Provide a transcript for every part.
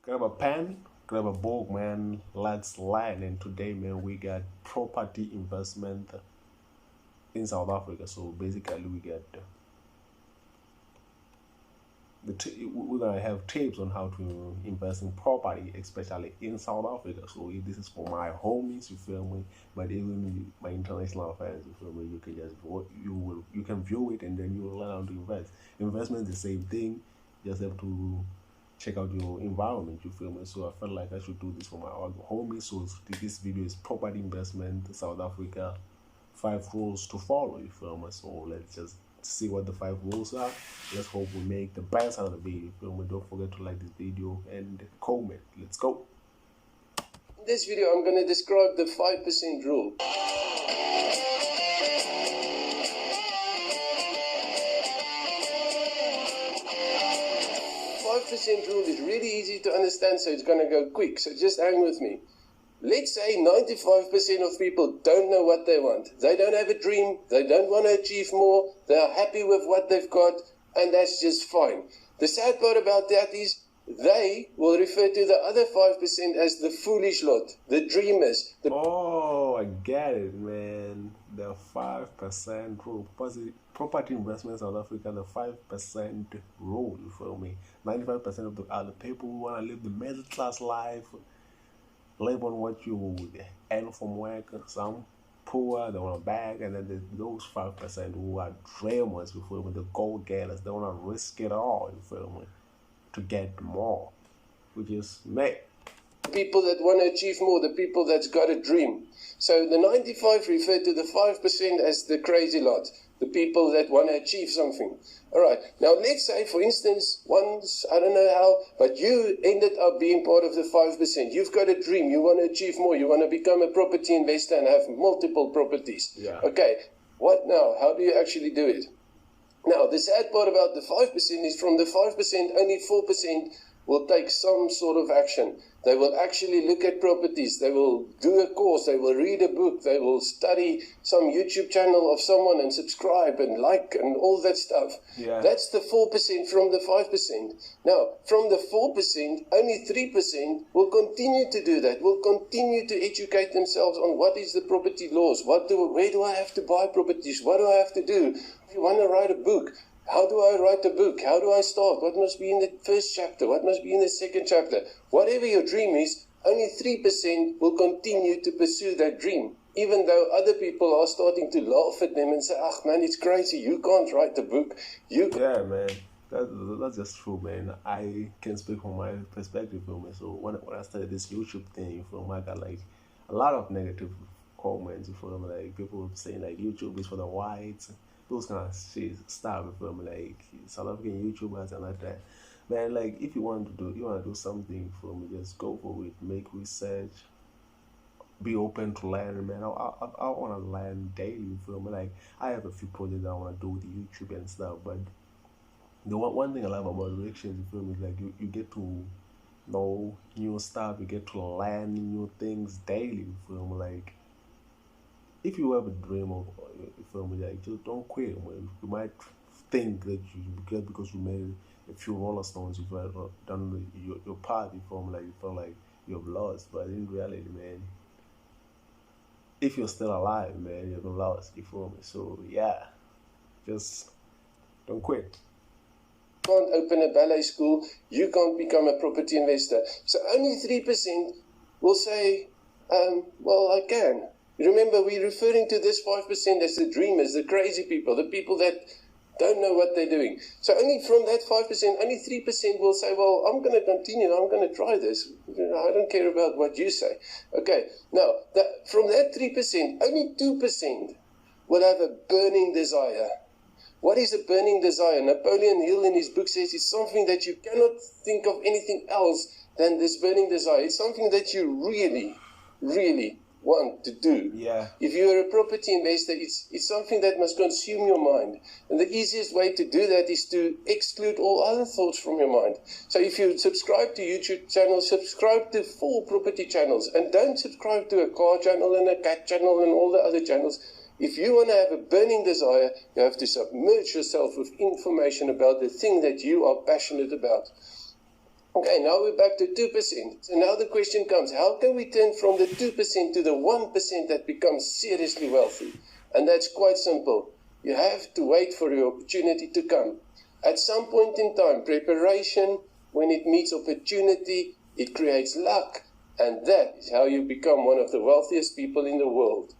Grab a pen, grab a book, man. Let's learn. And today, man, we got property investment in South Africa. So basically, we get we're gonna have tips on how to invest in property, especially in South Africa. So if this is for my homies, you feel me? But even my international fans, you feel me? You can just you can view it and then you will learn how to invest. Investment is the same thing. You just have to check out your environment. You feel me? So I felt like I should do this for my homies. So this video is property investment South Africa, 5 rules to follow. You feel me? So let's just see what the 5 rules are. Let's hope we make the best out of the video. Don't forget to like this video and comment. Let's go. In this video, I'm going to describe the 5% rule. 5% rule is really easy to understand, so it's going to go quick. So just hang with me. Let's say 95% of people don't know what they want. They don't have a dream. They don't want to achieve more. They are happy with what they've got, and that's just fine. The sad part about that is they will refer to the other 5% as the foolish lot, the dreamers. Oh, I get it, man. The 5% rule. Property investment in South Africa, the 5% rule, you feel me? 95% of the other people who want to live the middle class life, live on what you earn from work. Some poor, they want to bag, and then those 5% who are dreamers, you feel me? The goal getters, they want to risk it all, you feel me? To get more, which is me. People that want to achieve more, the people that's got a dream. So the 95 refer to the 5% as the crazy lot, the people that want to achieve something. All right, now let's say, for instance, once, I don't know how, but you ended up being part of the 5%. You've got a dream, you want to achieve more, you want to become a property investor and have multiple properties. Yeah. Okay, what now? How do you actually do it? Now, the sad part about the 5% is from the 5%, only 4% will take some sort of action. They will actually look at properties. They will do a course. They will read a book. They will study some YouTube channel of someone and subscribe and like and all that stuff. Yeah. That's the 4% from the 5%. Now, from the 4%, only 3% will continue to do that, will continue to educate themselves on what is the property laws, where do I have to buy properties, what do I have to do? If you want to write a book, how do I write a book? How do I start? What must be in the first chapter? What must be in the second chapter? Whatever your dream is, only 3% will continue to pursue that dream, even though other people are starting to laugh at them and say, "Ah, man, it's crazy. You can't write a book." Yeah, man. That's just true, man. I can speak from my perspective, you me. So when I started this YouTube thing, I got like a lot of negative comments, like people saying like YouTube is for the whites, those kind of shit stuff, like South African YouTubers and like that. Man, like if you want to do something, just go for it. Make research. Be open to learn, man. I want to learn daily, like I have a few projects I want to do with YouTube and stuff, but the one thing I love about reactions, is like you get to know new stuff, you get to learn new things daily, like if you have a dream of, like just don't quit, man. You might think that you get because you made a few roller stones, you've done your part, you feel like you've lost, but in reality, man, if you're still alive, man, you haven't lost, you feel me? So yeah, just don't quit. You can't open a ballet school, you can't become a property investor. So only 3% will say, well, I can. Remember, we're referring to this 5% as the dreamers, the crazy people, the people that don't know what they're doing. So only from that 5%, only 3% will say, well, I'm going to continue, I'm going to try this. I don't care about what you say. Okay, now, from that 3%, only 2% will have a burning desire. What is a burning desire? Napoleon Hill in his book says it's something that you cannot think of anything else than this burning desire. It's something that you really, really want to do. Yeah. If you're a property investor, it's something that must consume your mind. And the easiest way to do that is to exclude all other thoughts from your mind. So if you subscribe to YouTube channels, subscribe to 4 property channels, and don't subscribe to a car channel and a cat channel and all the other channels. If you want to have a burning desire, you have to submerge yourself with information about the thing that you are passionate about. Okay, now we're back to 2%. So now the question comes, how can we turn from the 2% to the 1% that becomes seriously wealthy? And that's quite simple. You have to wait for your opportunity to come. At some point in time, preparation, when it meets opportunity, it creates luck. And that is how you become one of the wealthiest people in the world.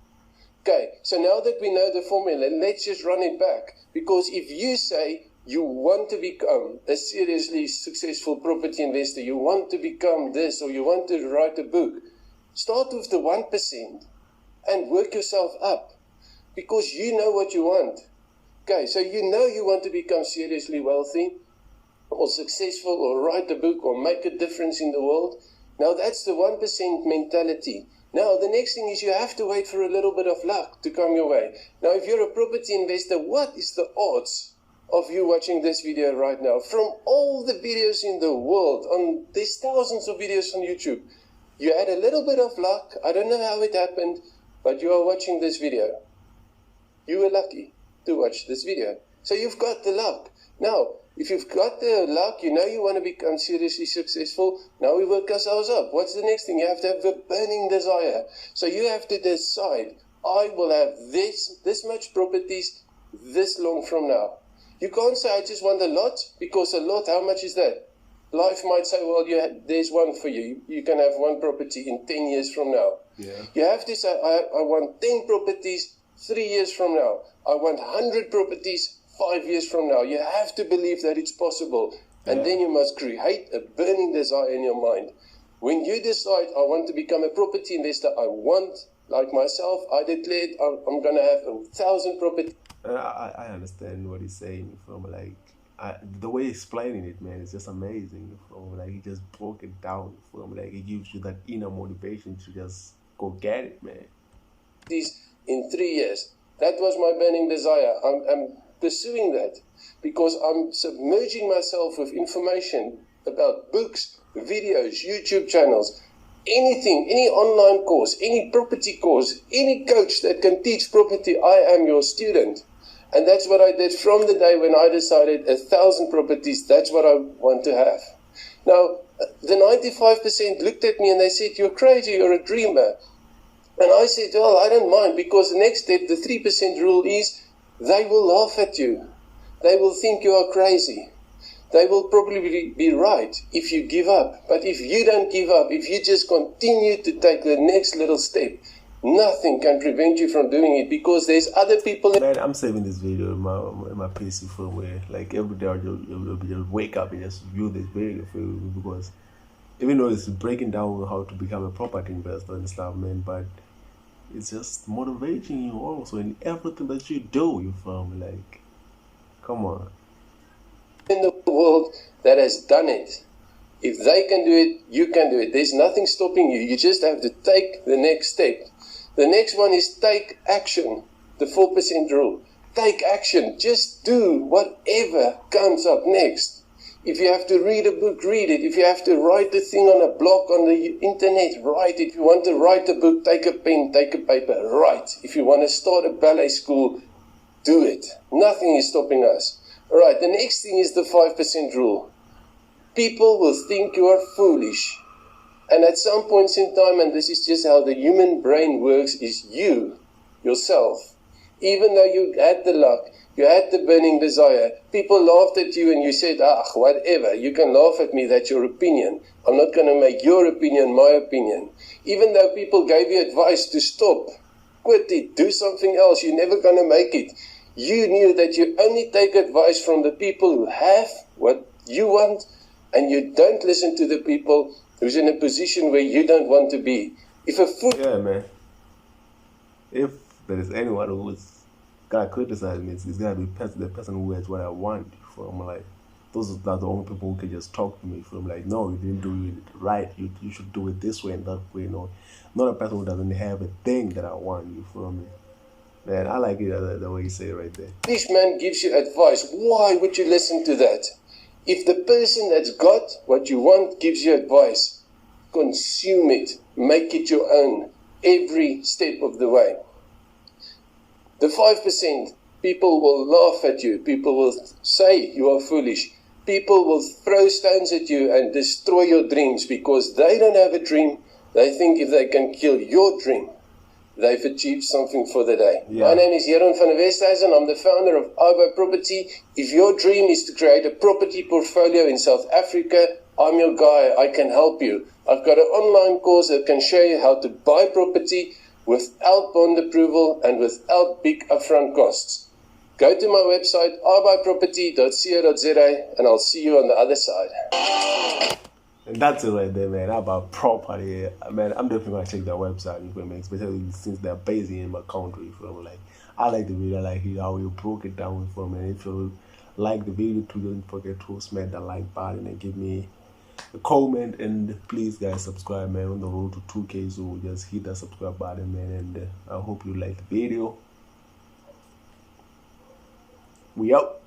Okay, so now that we know the formula, let's just run it back. Because if you say you want to become a seriously successful property investor, you want to become this, or you want to write a book, start with the 1% and work yourself up. Because you know what you want. Okay, so you know you want to become seriously wealthy, or successful, or write a book, or make a difference in the world. Now that's the 1% mentality. Now the next thing is you have to wait for a little bit of luck to come your way. Now if you're a property investor, what is the odds of you watching this video right now? From all the videos in the world, there's thousands of videos on YouTube. You had a little bit of luck. I don't know how it happened, but you are watching this video. You were lucky to watch this video. So you've got the luck. Now, if you've got the luck, you know you want to become seriously successful. Now we work ourselves up. What's the next thing? You have to have a burning desire. So you have to decide, I will have this much properties this long from now. You can't say, I just want a lot, because a lot, how much is that? Life might say, well, there's one for you. You can have one property in 10 years from now. Yeah. You have to say, I want 10 properties 3 years from now. I want 100 properties 5 years from now. You have to believe that it's possible. And then you must create a burning desire in your mind. When you decide, I want to become a property investor, I want, like myself, I declared I'm going to have 1,000 properties. I understand what he's saying from the way he's explaining it, man, it's just amazing. From he just broke it down from it gives you that inner motivation to just go get it, man. In 3 years, that was my burning desire. I'm pursuing that because I'm submerging myself with information about books, videos, YouTube channels, anything, any online course, any property course, any coach that can teach property. I am your student. And that's what I did from the day when I decided 1,000 properties, that's what I want to have. Now, the 95% looked at me and they said, you're crazy, you're a dreamer. And I said, well, I don't mind, because the next step, the 3% rule is, they will laugh at you. They will think you are crazy. They will probably be right if you give up. But if you don't give up, if you just continue to take the next little step, nothing can prevent you from doing it, because there's other people. Man, I'm saving this video in my PC firmware. Every day I'll just wake up and just view this video for you, because even though it's breaking down how to become a property investor and stuff, man, but it's just motivating you also in everything that you do. You feel me? Come on. In the world that has done it. If they can do it, you can do it. There's nothing stopping you. You just have to take the next step. The next one is take action. The 4% rule. Take action. Just do whatever comes up next. If you have to read a book, read it. If you have to write a thing on a blog on the internet, write it. If you want to write a book, take a pen, take a paper, write. If you want to start a ballet school, do it. Nothing is stopping us. All right, the next thing is the 5% rule. People will think you are foolish. And at some points in time, and this is just how the human brain works, is you, yourself, even though you had the luck, you had the burning desire, people laughed at you and you said, whatever, you can laugh at me, that's your opinion. I'm not going to make your opinion my opinion. Even though people gave you advice to stop, quit it, do something else, you're never going to make it. You knew that you only take advice from the people who have what you want, and you don't listen to the people who's in a position where you don't want to be. Yeah, man. If there is anyone who is gonna criticize me, it's gonna be the person who has what I want from those are the only people who can just talk to me from no, you didn't do it right. You should do it this way and that way. No, not a person who doesn't have a thing that I want. You feel me? Man, I like it the way you say it right there. This man gives you advice. Why would you listen to that? If the person that's got what you want gives you advice, consume it, make it your own, every step of the way. The 5%, people will laugh at you, people will say you are foolish. people will throw stones at you and destroy your dreams because they don't have a dream. They think if they can kill your dream, they've achieved something for the day. Yeah. My name is Jeroen van der Westhuizen. I'm the founder of iBuy Property. If your dream is to create a property portfolio in South Africa, I'm your guy. I can help you. I've got an online course that can show you how to buy property without bond approval and without big upfront costs. Go to my website, ibuyproperty.co.za, and I'll see you on the other side. And that's it right there, man. About property, man. I'm definitely gonna check that website, especially since they're based in my country. From like, I like the video, I like how you broke it down for me. If you like the video, don't forget to smash the like button and give me a comment. And please, guys, subscribe, man. On the road to 2K, so just hit that subscribe button, man. And I hope you like the video. We out.